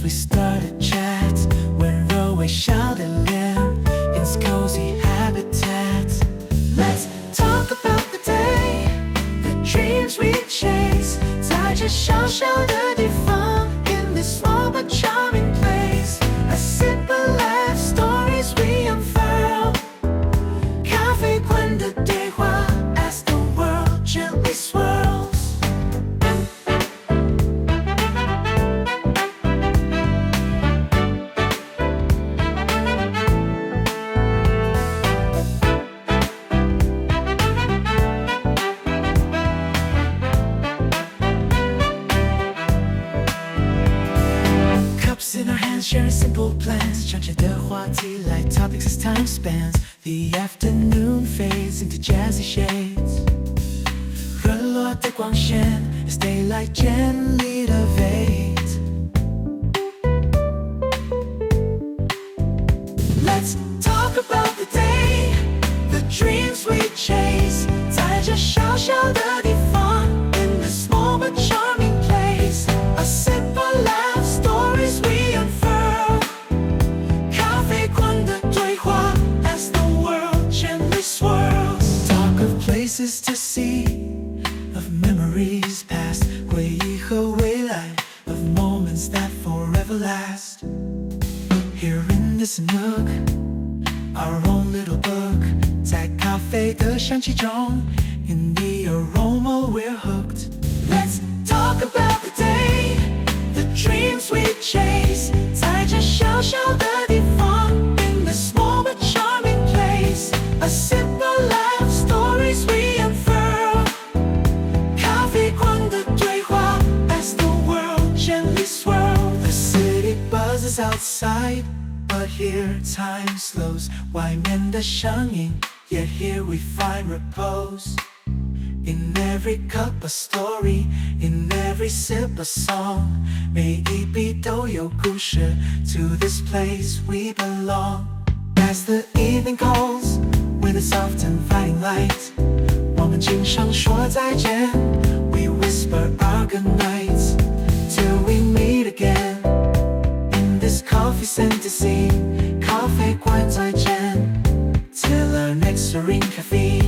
we start a chat， 温柔微笑的脸 ，It's cozy habitat。Let's talk about the day, the dreams we chase， 在这小小的地方 ，in this small but charming place，a simple life stories we unfurl， 咖啡馆的对话 as the world gently swirls。In our hands, sharing simple plans， 畅想的话题 like topics as time spans。The afternoon fades into jazzy shades， 日落的光线 as daylight gently evades。Let's talk about the day, the dreams we chase， 在这小小的地方 ，in the small but charming place，a simple life stories we unfurl， 咖啡馆的对话 as the world gently swirls。Talk of places to see, of memories past， 回忆和未来 of moments that forever last。Here in this nook, our own little book， 在咖啡的香气中 ，in the aroma we're hooked。Let's talk about the day, the dreams we chase， 在这小小的地方 ，in the small but charming place，a simple life stories we unfurl， 咖啡馆的对话 as the world gently swirls。The city buzzes outside。But here time slows， 外面的声音 ，yet here we find repose。In every cup a story， in every sip a song， 每一笔都有故事 ，to this place we belong。As the evening calls with a soft inviting light， 我们经常说再见 ，we whisper our good nights till we meet again。This coffee scented scene， 咖啡馆再见 ，till our next serene cafe。